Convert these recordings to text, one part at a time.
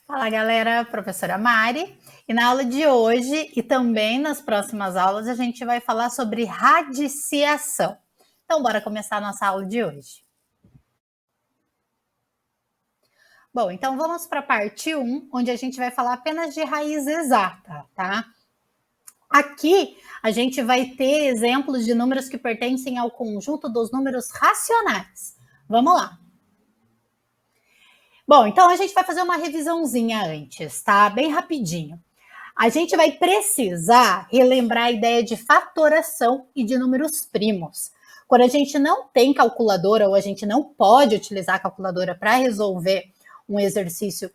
Fala galera, professora Mari, e na aula de hoje e também nas próximas aulas a gente vai falar sobre radiciação. Então bora começar a nossa aula de hoje. Bom, então vamos para a parte 1, onde a gente vai falar apenas de raiz exata, tá? Aqui a gente vai ter exemplos de números que pertencem ao conjunto dos números racionais. Vamos lá. Bom, então a gente vai fazer uma revisãozinha antes, tá? Bem rapidinho. A gente vai precisar relembrar a ideia de fatoração e de números primos. Quando a gente não tem calculadora ou a gente não pode utilizar a calculadora para resolver um exercício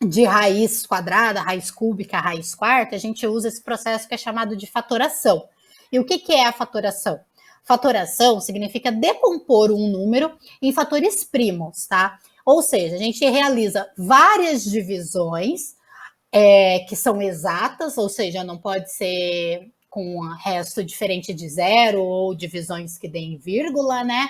de raiz quadrada, raiz cúbica, raiz quarta, a gente usa esse processo que é chamado de fatoração. E o que é a fatoração? Fatoração significa decompor um número em fatores primos, tá? Ou seja, a gente realiza várias divisões que são exatas, ou seja, não pode ser com um resto diferente de zero ou divisões que deem vírgula, né?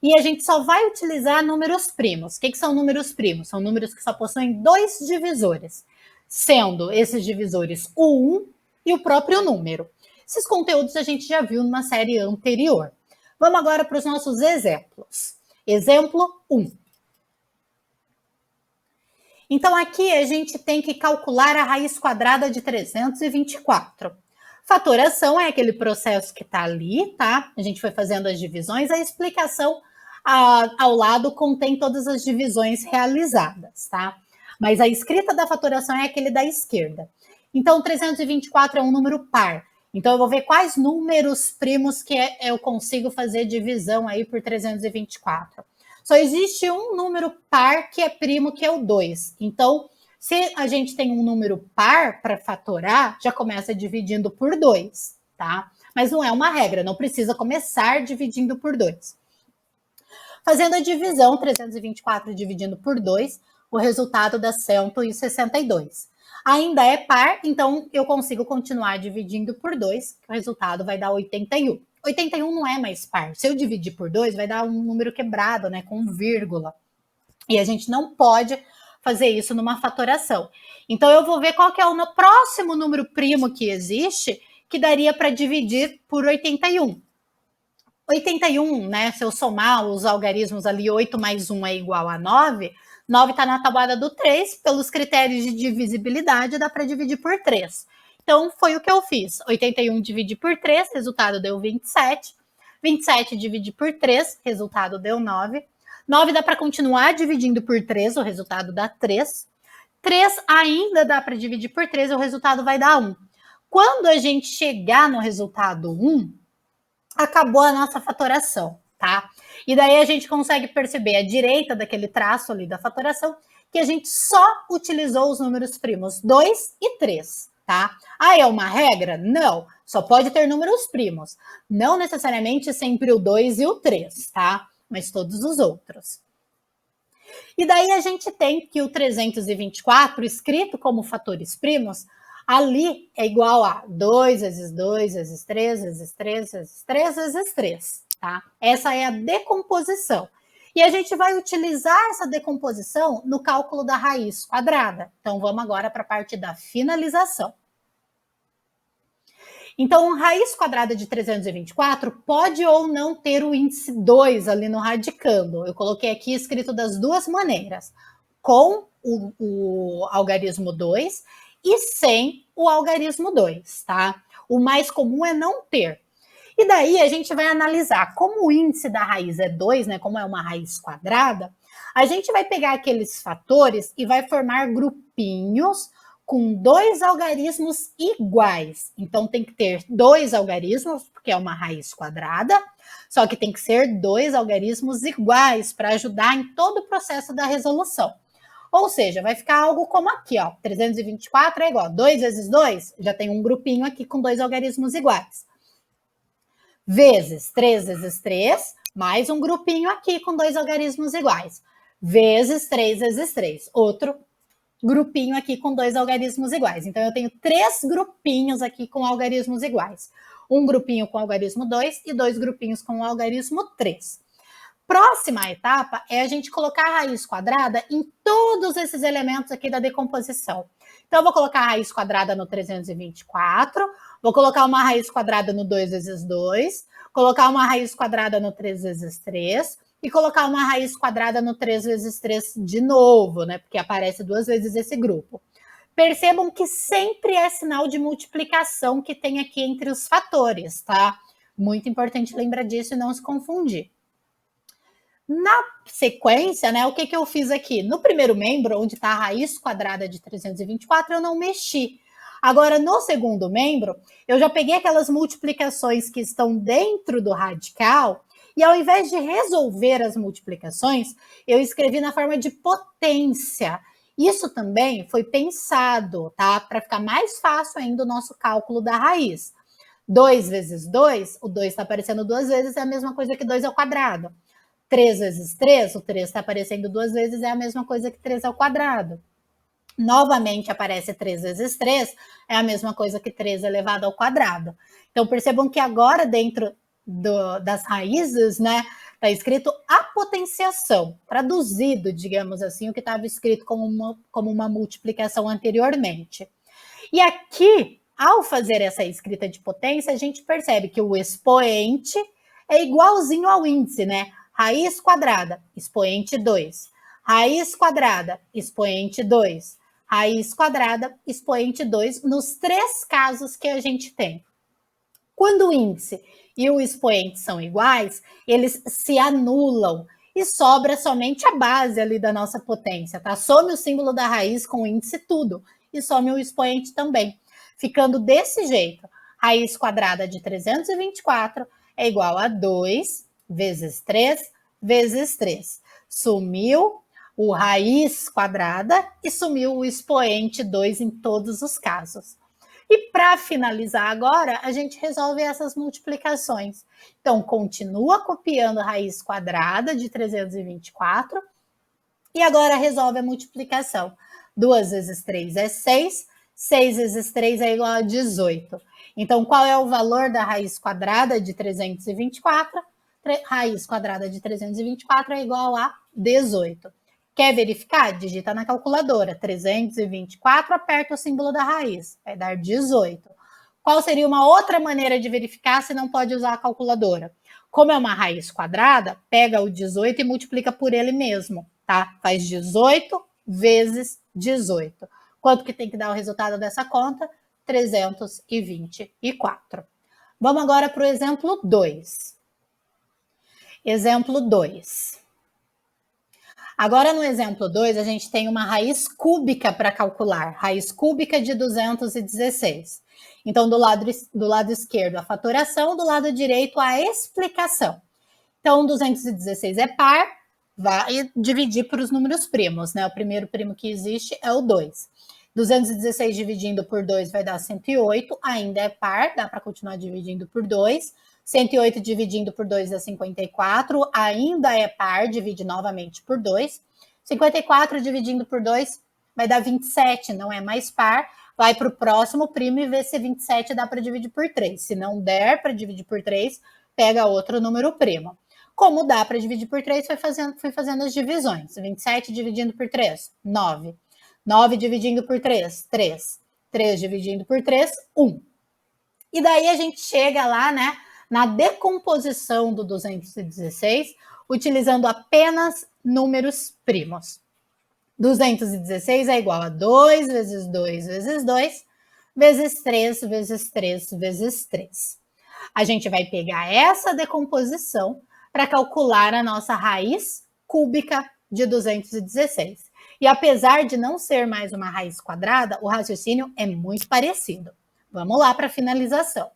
E a gente só vai utilizar números primos. O que são números primos? São números que só possuem dois divisores, sendo esses divisores o 1 e o próprio número. Esses conteúdos a gente já viu numa série anterior. Vamos agora para os nossos exemplos. Exemplo 1. Então, aqui a gente tem que calcular a raiz quadrada de 324. Fatoração é aquele processo que está ali, tá? A gente foi fazendo as divisões, a explicação ao lado contém todas as divisões realizadas, tá? Mas a escrita da fatoração é aquele da esquerda. Então, 324 é um número par. Então, eu vou ver quais números primos que eu consigo fazer divisão aí por 324. Só existe um número par que é primo, que é o 2. Então, se a gente tem um número par para fatorar, já começa dividindo por 2, tá? Mas não é uma regra, não precisa começar dividindo por 2. Fazendo a divisão, 324 dividindo por 2, o resultado dá 162. Ainda é par, então eu consigo continuar dividindo por 2, o resultado vai dar 81. 81 não é mais par. Se eu dividir por 2, vai dar um número quebrado, né, com vírgula. E a gente não pode fazer isso numa fatoração. Então, eu vou ver qual que é o próximo número primo que existe, que daria para dividir por 81. 81, né, se eu somar os algarismos ali, 8 mais 1 é igual a 9, 9 está na tabuada do 3, pelos critérios de divisibilidade, dá para dividir por 3. Então, foi o que eu fiz. 81 dividi por 3, resultado deu 27. 27 dividi por 3, resultado deu 9. 9 dá para continuar dividindo por 3, o resultado dá 3. 3 ainda dá para dividir por 3, o resultado vai dar 1. Quando a gente chegar no resultado 1, acabou a nossa fatoração, tá? E daí a gente consegue perceber à direita daquele traço ali da fatoração que a gente só utilizou os números primos 2 e 3. Tá? Ah, é uma regra? Não, só pode ter números primos. Não necessariamente sempre o 2 e o 3, tá? Mas todos os outros. E daí a gente tem que o 324, escrito como fatores primos, ali é igual a 2 vezes 2 vezes 3 vezes 3 vezes 3 vezes 3, tá? Essa é a decomposição. E a gente vai utilizar essa decomposição no cálculo da raiz quadrada. Então, vamos agora para a parte da finalização. Então, raiz quadrada de 324 pode ou não ter o índice 2 ali no radicando. Eu coloquei aqui escrito das duas maneiras, com o algarismo 2 e sem o algarismo 2, tá? O mais comum é não ter. E daí a gente vai analisar como o índice da raiz é 2, né, como é uma raiz quadrada, a gente vai pegar aqueles fatores e vai formar grupinhos com dois algarismos iguais. Então tem que ter dois algarismos, porque é uma raiz quadrada, só que tem que ser dois algarismos iguais para ajudar em todo o processo da resolução. Ou seja, vai ficar algo como aqui, ó, 324 é igual a 2 vezes 2, já tem um grupinho aqui com dois algarismos iguais. Vezes 3 vezes 3, mais um grupinho aqui com dois algarismos iguais. Vezes 3 vezes 3, outro grupinho aqui com dois algarismos iguais. Então, eu tenho 3 grupinhos aqui com algarismos iguais. um grupinho com algarismo 2 e 2 grupinhos com algarismo 3. Próxima etapa é a gente colocar a raiz quadrada em todos esses elementos aqui da decomposição. Então, eu vou colocar a raiz quadrada no 324, vou colocar uma raiz quadrada no 2 vezes 2, colocar uma raiz quadrada no 3 vezes 3 e colocar uma raiz quadrada no 3 vezes 3 de novo, né? Porque aparece 2 vezes esse grupo. Percebam que sempre é sinal de multiplicação que tem aqui entre os fatores, tá? Muito importante lembrar disso e não se confundir. Na sequência, né, o que eu fiz aqui? No primeiro membro, onde está a raiz quadrada de 324, eu não mexi. Agora, no segundo membro, eu já peguei aquelas multiplicações que estão dentro do radical e ao invés de resolver as multiplicações, eu escrevi na forma de potência. Isso também foi pensado, tá? Para ficar mais fácil ainda o nosso cálculo da raiz. 2 vezes 2, o 2 está aparecendo 2 vezes, é a mesma coisa que 2 ao quadrado. 3 vezes 3, o 3 está aparecendo 2 vezes, é a mesma coisa que 3 ao quadrado. Novamente aparece 3 vezes 3, é a mesma coisa que 3 elevado ao quadrado. Então, percebam que agora, dentro das raízes, né, está escrito a potenciação, traduzido, digamos assim, o que estava escrito como uma multiplicação anteriormente. E aqui, ao fazer essa escrita de potência, a gente percebe que o expoente é igualzinho ao índice, né? Raiz quadrada, expoente 2. Raiz quadrada, expoente 2. Raiz quadrada, expoente 2, nos 3 casos que a gente tem. Quando o índice e o expoente são iguais, eles se anulam e sobra somente a base ali da nossa potência, tá? Some o símbolo da raiz com o índice tudo e some o expoente também. Ficando desse jeito, raiz quadrada de 324 é igual a 2 vezes 3 vezes 3. Sumiu o raiz quadrada e sumiu o expoente 2 em todos os casos. E para finalizar agora, a gente resolve essas multiplicações. Então, continua copiando a raiz quadrada de 324 e agora resolve a multiplicação. 2 vezes 3 é 6, 6 vezes 3 é igual a 18. Então, qual é o valor da raiz quadrada de 324? Raiz quadrada de 324 é igual a 18. Quer verificar? Digita na calculadora. 324, aperta o símbolo da raiz. Vai dar 18. Qual seria uma outra maneira de verificar se não pode usar a calculadora? Como é uma raiz quadrada, pega o 18 e multiplica por ele mesmo, tá? Faz 18 vezes 18. Quanto que tem que dar o resultado dessa conta? 324. Vamos agora para o exemplo 2. Exemplo 2. Agora, no exemplo 2, a gente tem uma raiz cúbica para calcular. Raiz cúbica de 216. Então, do lado esquerdo, a fatoração, do lado direito, a explicação. Então, 216 é par, vai dividir por os números primos, né? O primeiro primo que existe é o 2. 216 dividindo por 2 vai dar 108, ainda é par, dá para continuar dividindo por 2. 108 dividindo por 2 é 54, ainda é par, divide novamente por 2. 54 dividindo por 2 vai dar 27, não é mais par. Vai para o próximo primo e vê se 27 dá para dividir por 3. Se não der para dividir por 3, pega outro número primo. Como dá para dividir por 3, fui fazendo as divisões. 27 dividindo por 3, 9. 9 dividindo por 3, 3. 3 dividindo por 3, 1. E daí a gente chega lá, né, na decomposição do 216, utilizando apenas números primos. 216 é igual a 2 vezes 2 vezes 2, vezes 3 vezes 3 vezes 3. A gente vai pegar essa decomposição para calcular a nossa raiz cúbica de 216. E apesar de não ser mais uma raiz quadrada, o raciocínio é muito parecido. Vamos lá para a finalização.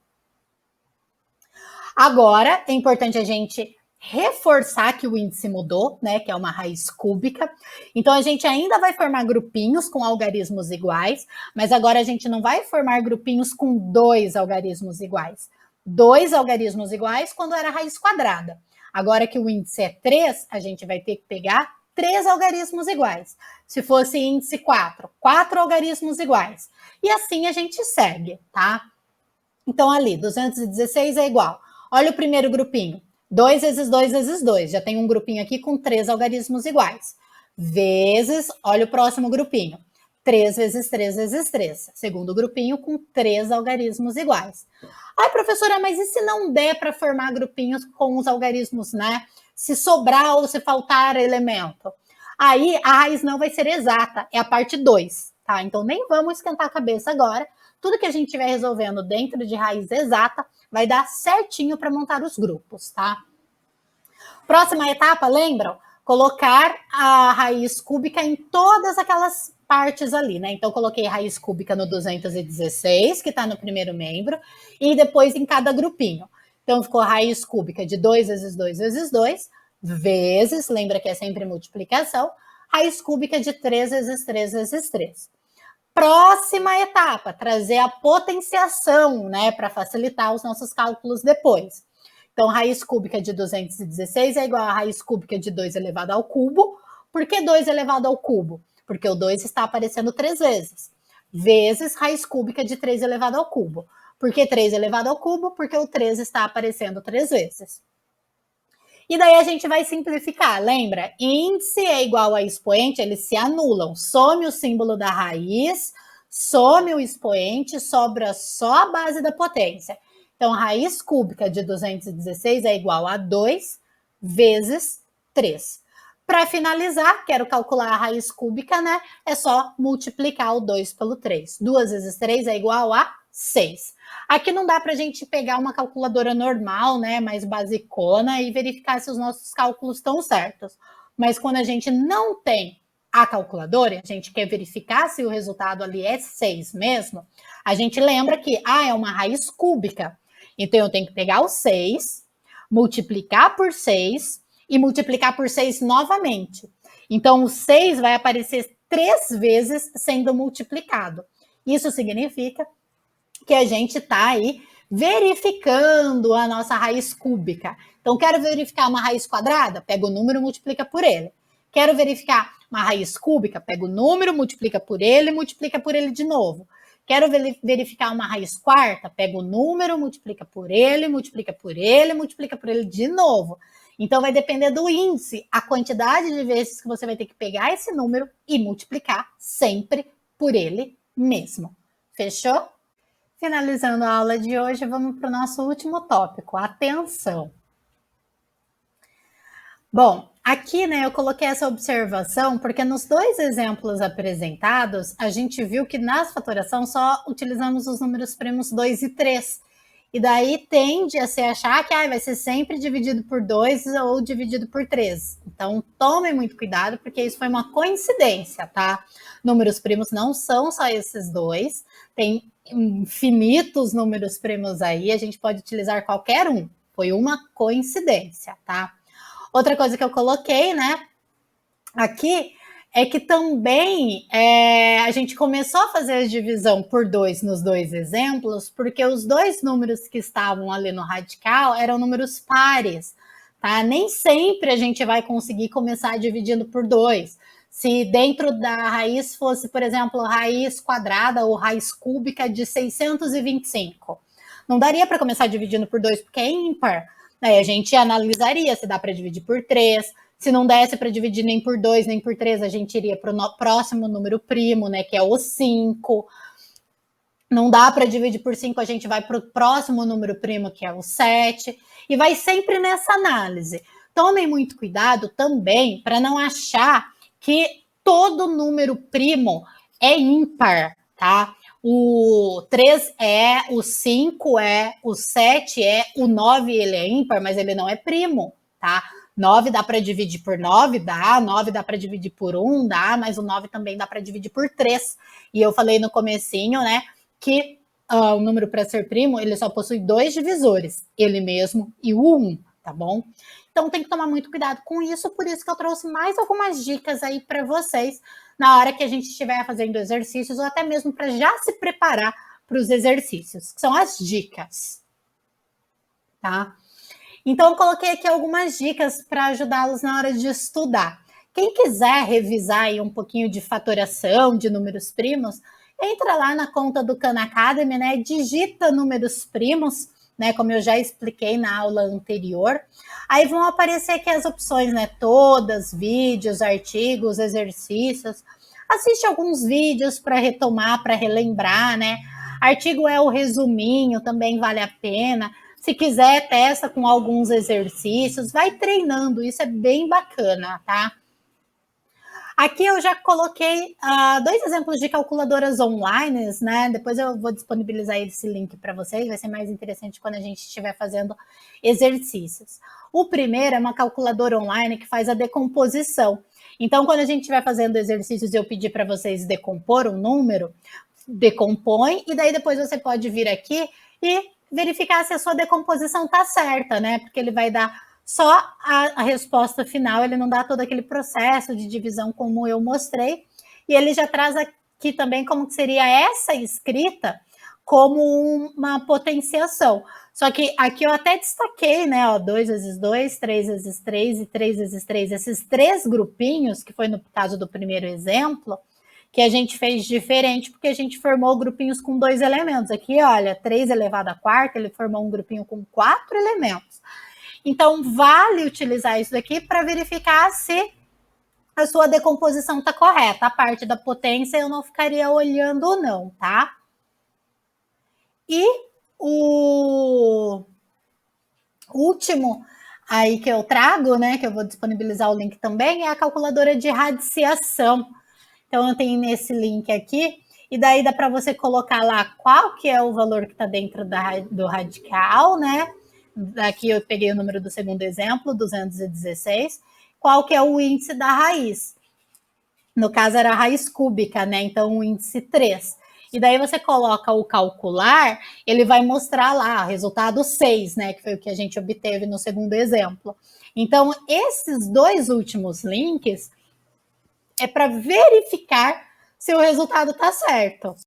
Agora, é importante a gente reforçar que o índice mudou, né, que é uma raiz cúbica. Então, a gente ainda vai formar grupinhos com algarismos iguais, mas agora a gente não vai formar grupinhos com 2 algarismos iguais. 2 algarismos iguais quando era raiz quadrada. Agora que o índice é 3, a gente vai ter que pegar 3 algarismos iguais. Se fosse índice 4, 4 algarismos iguais. E assim a gente segue, tá? Então, ali, 216 é igual. Olha o primeiro grupinho. 2 vezes 2 vezes 2. Já tem um grupinho aqui com 3 algarismos iguais. Vezes, olha o próximo grupinho. 3 vezes 3 vezes 3. Segundo grupinho com 3 algarismos iguais. Ai, professora, mas e se não der para formar grupinhos com os algarismos, né? Se sobrar ou se faltar elemento? Aí a raiz não vai ser exata, é a parte 2, tá? Então nem vamos esquentar a cabeça agora. Tudo que a gente estiver resolvendo dentro de raiz exata vai dar certinho para montar os grupos, tá? Próxima etapa, lembram? Colocar a raiz cúbica em todas aquelas partes ali, né? Então, coloquei raiz cúbica no 216, que está no primeiro membro, e depois em cada grupinho. Então, ficou raiz cúbica de 2 vezes 2 vezes 2, vezes, lembra que é sempre multiplicação, raiz cúbica de 3 vezes 3 vezes 3. Próxima etapa, trazer a potenciação, né, para facilitar os nossos cálculos depois. Então, raiz cúbica de 216 é igual a raiz cúbica de 2 elevado ao cubo. Por que 2 elevado ao cubo? Porque o 2 está aparecendo 3 vezes. Vezes raiz cúbica de 3 elevado ao cubo. Por que 3 elevado ao cubo? Porque o 3 está aparecendo 3 vezes. E daí a gente vai simplificar, lembra? Índice é igual a expoente, eles se anulam. Some o símbolo da raiz, some o expoente, sobra só a base da potência. Então, raiz cúbica de 216 é igual a 2 vezes 3. Para finalizar, quero calcular a raiz cúbica, né? É só multiplicar o 2 pelo 3. 2 vezes 3 é igual a 6. Aqui não dá para a gente pegar uma calculadora normal, né, mais basicona, e verificar se os nossos cálculos estão certos. Mas quando a gente não tem a calculadora, a gente quer verificar se o resultado ali é 6 mesmo, a gente lembra que é uma raiz cúbica. Então, eu tenho que pegar o 6, multiplicar por 6 e multiplicar por 6 novamente. Então, o 6 vai aparecer 3 vezes sendo multiplicado. Isso significa que a gente está aí verificando a nossa raiz cúbica. Então, quero verificar uma raiz quadrada? Pega o número e multiplica por ele. Quero verificar uma raiz cúbica? Pega o número, multiplica por ele de novo. Quero verificar uma raiz quarta? Pega o número, multiplica por ele de novo. Então, vai depender do índice, a quantidade de vezes que você vai ter que pegar esse número e multiplicar sempre por ele mesmo. Fechou? Finalizando a aula de hoje, vamos para o nosso último tópico, atenção. Bom, aqui, né, eu coloquei essa observação porque nos dois exemplos apresentados, a gente viu que na fatoração só utilizamos os números primos 2 e 3. E daí tende a se achar que vai ser sempre dividido por 2 ou dividido por 3. Então, tomem muito cuidado, porque isso foi uma coincidência, tá? Números primos não são só esses dois, tem infinitos números primos aí, a gente pode utilizar qualquer um. Foi uma coincidência, tá? Outra coisa que eu coloquei, né, aqui, é que também a gente começou a fazer a divisão por 2 nos dois exemplos, porque os dois números que estavam ali no radical eram números pares, tá? Nem sempre a gente vai conseguir começar dividindo por 2. Se dentro da raiz fosse, por exemplo, raiz quadrada ou raiz cúbica de 625, não daria para começar dividindo por 2 porque é ímpar. Aí a gente analisaria se dá para dividir por 3. Se não desse para dividir nem por 2, nem por 3, a gente iria para o próximo número primo, né, que é o 5. Não dá para dividir por 5, a gente vai para o próximo número primo, que é o 7. E vai sempre nessa análise. Tomem muito cuidado também para não achar que todo número primo é ímpar, tá? O 3 o 5 o 7 o 9 ele é ímpar, mas ele não é primo, tá? 9 dá para dividir por 9, dá. 9 dá para dividir por 1, dá. Mas o 9 também dá para dividir por 3. E eu falei no comecinho, né, que o número para ser primo, ele só possui 2 divisores, ele mesmo e o 1, tá bom? Então tem que tomar muito cuidado com isso, por isso que eu trouxe mais algumas dicas aí para vocês na hora que a gente estiver fazendo exercícios ou até mesmo para já se preparar para os exercícios, que são as dicas, tá? Então, eu coloquei aqui algumas dicas para ajudá-los na hora de estudar. Quem quiser revisar aí um pouquinho de fatoração, de números primos, entra lá na conta do Khan Academy, né? Digita números primos, né? Como eu já expliquei na aula anterior. Aí vão aparecer aqui as opções, né? Todas, vídeos, artigos, exercícios. Assiste alguns vídeos para retomar, para relembrar, né? Artigo é o resuminho, também vale a pena. Se quiser, testa com alguns exercícios, vai treinando, isso é bem bacana, tá? Aqui eu já coloquei 2 exemplos de calculadoras online, né? Depois eu vou disponibilizar esse link para vocês, vai ser mais interessante quando a gente estiver fazendo exercícios. O primeiro é uma calculadora online que faz a decomposição. Então, quando a gente estiver fazendo exercícios e eu pedir para vocês decompor um número, decompõe, e daí depois você pode vir aqui e verificar se a sua decomposição está certa, né? Porque ele vai dar só a resposta final, ele não dá todo aquele processo de divisão como eu mostrei, e ele já traz aqui também como que seria essa escrita como uma potenciação. Só que aqui eu até destaquei, né, ó, 2 vezes 2, 3 vezes 3 e 3 vezes 3, esses 3 grupinhos, que foi no caso do primeiro exemplo, que a gente fez diferente, porque a gente formou grupinhos com 2 elementos. Aqui, olha, 3 elevado à quarta, ele formou um grupinho com 4 elementos. Então, vale utilizar isso daqui para verificar se a sua decomposição está correta. A parte da potência eu não ficaria olhando, não, tá? E o último aí que eu trago, né, que eu vou disponibilizar o link também, é a calculadora de radiciação. Então, eu tenho nesse link aqui, e daí dá para você colocar lá qual que é o valor que está dentro do radical, né? Aqui eu peguei o número do segundo exemplo, 216. Qual que é o índice da raiz? No caso, era a raiz cúbica, né? Então, o índice 3. E daí você coloca o calcular, ele vai mostrar lá, resultado 6, né? Que foi o que a gente obteve no segundo exemplo. Então, esses 2 últimos links é para verificar se o resultado está certo.